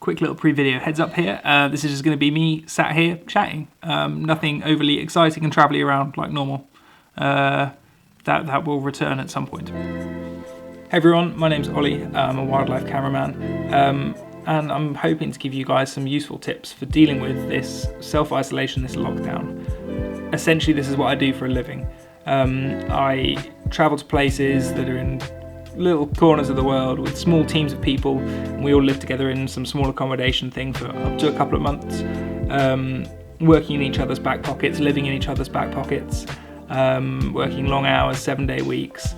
quick little pre-video heads up here. This is just going to be me sat here chatting. Nothing overly exciting and travelly around like normal. That will return at some point. Hey everyone, my name's Ollie. I'm a wildlife cameraman, and I'm hoping to give you guys some useful tips for dealing with this self-isolation, this lockdown. Essentially, this is what I do for a living. I travel to places that are in little corners of the world with small teams of people, and we all live together in some small accommodation thing for up to a couple of months, working in each other's back pockets, living in each other's back pockets, working long hours, 7-day weeks,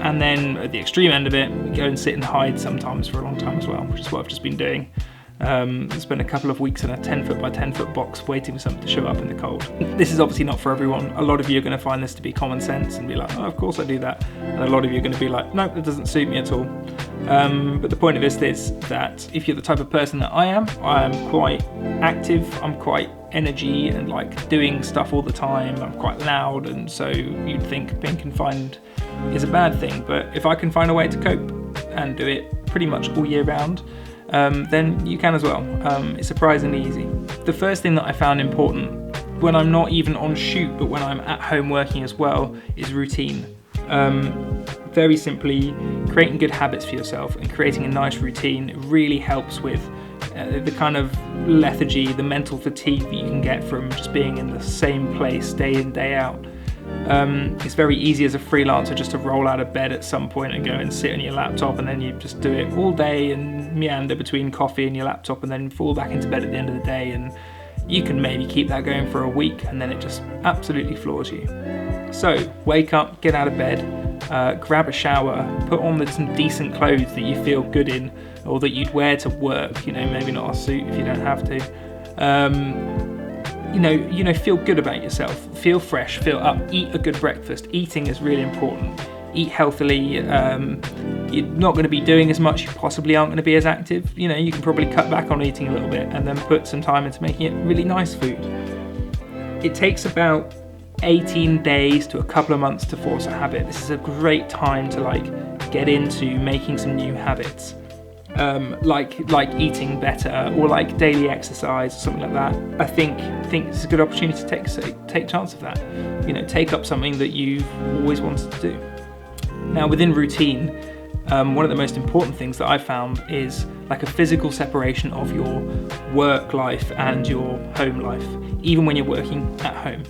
and then at the extreme end of it, we go and sit and hide sometimes for a long time as well, which is what I've just been doing. Spent a couple of weeks in a 10-foot by 10-foot box waiting for something to show up in the cold. This is obviously not for everyone. A lot of you are going to find this to be common sense and be like, oh, of course I do that. And a lot of you are going to be like, no, that doesn't suit me at all. But the point of this is that if you're the type of person that I am quite active, I'm quite energy and like doing stuff all the time, I'm quite loud, and so you'd think being confined is a bad thing. But if I can find a way to cope and do it pretty much all year round, then you can as well. It's surprisingly easy. The first thing that I found important when I'm not even on shoot, but when I'm at home working as well, is routine. Very simply, creating good habits for yourself and creating a nice routine really helps with the kind of lethargy, the mental fatigue that you can get from just being in the same place day in, day out. It's very easy as a freelancer just to roll out of bed at some point and go and sit on your laptop, and then you just do it all day and meander between coffee and your laptop and then fall back into bed at the end of the day, and you can maybe keep that going for a week and then it just absolutely floors you. So wake up, get out of bed, grab a shower, put on some decent clothes that you feel good in or that you'd wear to work, maybe not a suit if you don't have to. Feel good about yourself, feel fresh, feel up, eat a good breakfast. Eating is really important. Eat healthily. You're not going to be doing as much, you possibly aren't going to be as active. You can probably cut back on eating a little bit and then put some time into making it really nice food. It takes about 18 days to a couple of months to force a habit. This is a great time to get into making some new habits. Like eating better or like daily exercise or something like that. I think it's a good opportunity to take chance of that. Take up something that you've always wanted to do. Now, within routine, one of the most important things that I've found is like a physical separation of your work life and your home life, even when you're working at home.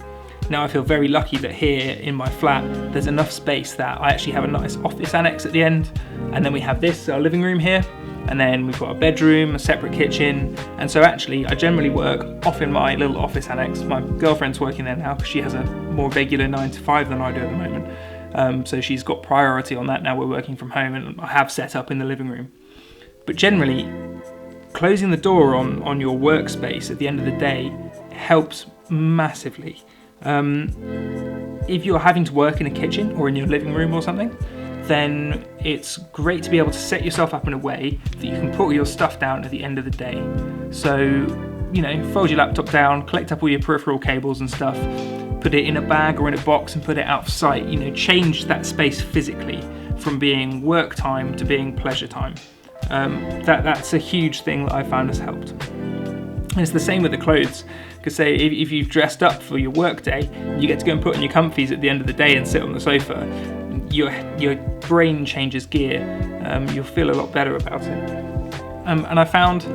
Now, I feel very lucky that here in my flat, there's enough space that I actually have a nice office annex at the end, and then we have this, our living room here, and then we've got a bedroom, a separate kitchen, and so actually I generally work off in my little office annex. My girlfriend's working there now because she has a more regular 9 to 5 than I do at the moment, so she's got priority on that now. We're working from home and I have set up in the living room. But generally, closing the door on your workspace at the end of the day helps massively. If you're having to work in a kitchen or in your living room or something, then it's great to be able to set yourself up in a way that you can put all your stuff down at the end of the day. So, fold your laptop down, collect up all your peripheral cables and stuff, put it in a bag or in a box and put it out of sight. Change that space physically from being work time to being pleasure time. That's a huge thing that I found has helped. And it's the same with the clothes, because say if you've dressed up for your work day, you get to go and put on your comfies at the end of the day and sit on the sofa. Your brain changes gear. You'll feel a lot better about it. And I found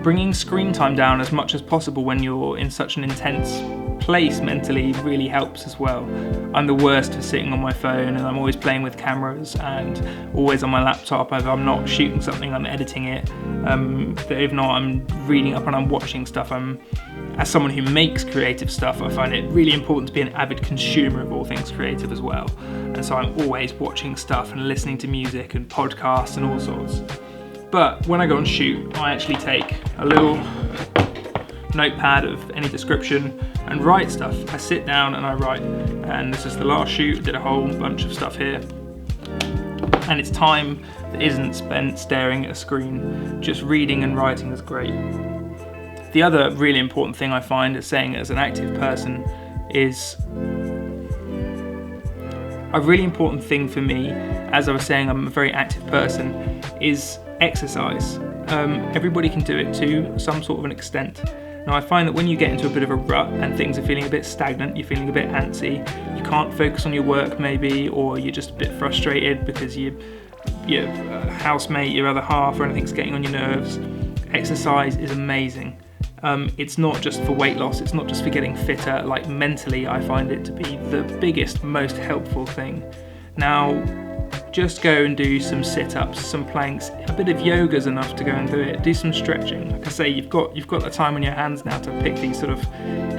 bringing screen time down as much as possible when you're in such an intense place mentally really helps as well. I'm the worst for sitting on my phone, and I'm always playing with cameras and always on my laptop. If I'm not shooting something, I'm editing it. If not, I'm reading up and I'm watching stuff. As someone who makes creative stuff, I find it really important to be an avid consumer of all things creative as well. And so I'm always watching stuff and listening to music and podcasts and all sorts. But when I go on shoot, I actually take a little notepad of any description and write stuff. I sit down and I write. And this is the last shoot, I did a whole bunch of stuff here. And it's time that isn't spent staring at a screen. Just reading and writing is great. The other really important thing I find as saying as an active person is a really important thing for me, as I was saying I'm a very active person, is exercise. Everybody can do it to some sort of an extent. Now I find that when you get into a bit of a rut and things are feeling a bit stagnant, you're feeling a bit antsy, you can't focus on your work maybe, or you're just a bit frustrated because your housemate, your other half or anything's getting on your nerves, exercise is amazing. It's not just for weight loss, it's not just for getting fitter, like mentally I find it to be the biggest, most helpful thing. Now, just go and do some sit-ups, some planks, a bit of yoga's enough to go and do it. Do some stretching. Like I say, you've got the time on your hands now to pick these sort of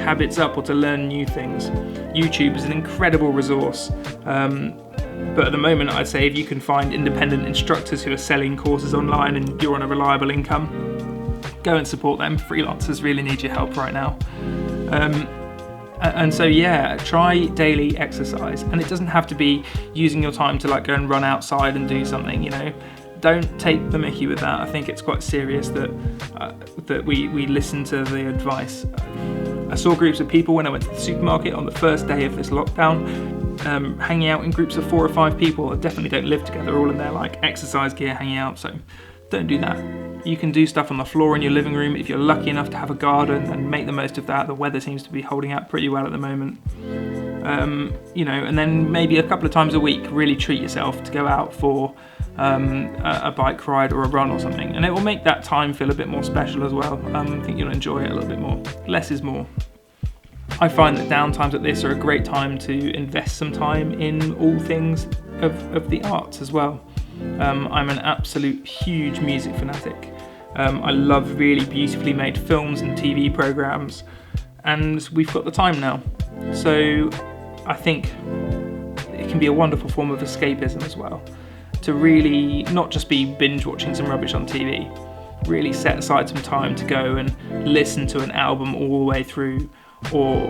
habits up or to learn new things. YouTube is an incredible resource. But at the moment, I'd say if you can find independent instructors who are selling courses online and you're on a reliable income, go and support them. Freelancers really need your help right now. And so yeah, try daily exercise, and it doesn't have to be using your time to like go and run outside and do something, you know. Don't take the mickey with that. I think it's quite serious that we listen to the advice. I saw groups of people when I went to the supermarket on the first day of this lockdown, hanging out in groups of 4 or 5 people that definitely don't live together, all in their like exercise gear hanging out, so don't do that. You can do stuff on the floor in your living room if you're lucky enough to have a garden, and make the most of that. The weather seems to be holding out pretty well at the moment. You know, and then maybe a couple of times a week, really treat yourself to go out for a bike ride or a run or something, and it will make that time feel a bit more special as well. I think you'll enjoy it a little bit more. Less is more. I find that downtimes like this are a great time to invest some time in all things of the arts as well. I'm an absolute huge music fanatic. I love really beautifully made films and TV programs, and we've got the time now. So I think it can be a wonderful form of escapism as well, to really not just be binge watching some rubbish on TV, really set aside some time to go and listen to an album all the way through, or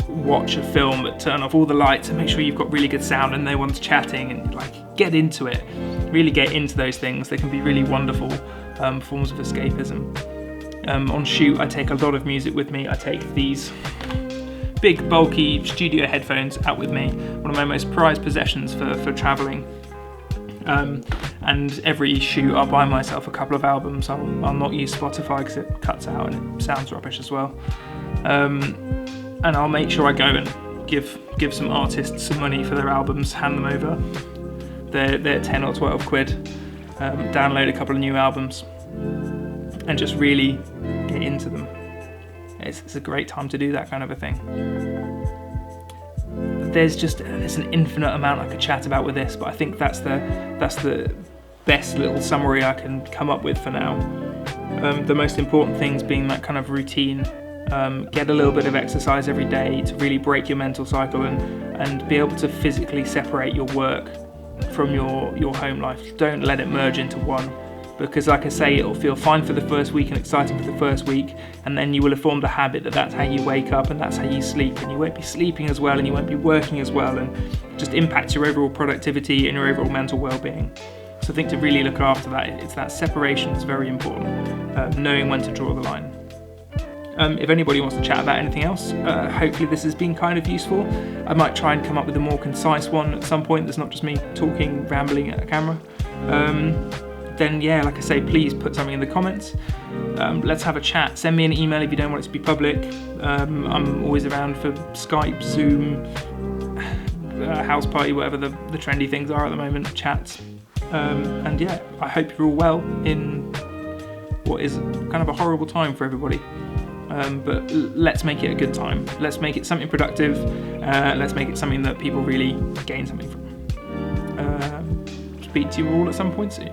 watch a film but turn off all the lights and make sure you've got really good sound and no one's chatting, and like get into it, really get into those things. They can be really wonderful forms of escapism. On shoot I take a lot of music with me. I take these big bulky studio headphones out with me, one of my most prized possessions for travelling. And every shoot I'll buy myself a couple of albums. I'll not use Spotify because it cuts out and it sounds rubbish as well. And I'll make sure I go and give some artists some money for their albums, hand them over. They're 10 or 12 quid. Download a couple of new albums and just really get into them. It's a great time to do that kind of a thing. There's an infinite amount I could chat about with this, but I think that's the best little summary I can come up with for now. The most important things being that kind of routine. Get a little bit of exercise every day to really break your mental cycle and be able to physically separate your work from your home life. Don't let it merge into one, because like I say, it'll feel fine for the first week and exciting for the first week, and then you will have formed a habit that's how you wake up and that's how you sleep, and you won't be sleeping as well and you won't be working as well, and just impacts your overall productivity and your overall mental well-being. So I think to really look after that, it's that separation that's very important, knowing when to draw the line. If anybody wants to chat about anything else, hopefully this has been kind of useful. I might try and come up with a more concise one at some point that's not just me talking, rambling at a camera. Then yeah, like I say, please put something in the comments. Let's have a chat. Send me an email if you don't want it to be public. I'm always around for Skype, Zoom, house party, whatever the trendy things are at the moment, chats. And yeah, I hope you're all well in what is kind of a horrible time for everybody. But let's make it a good time. Let's make it something productive. Let's make it something that people really gain something from. Speak to you all at some point soon.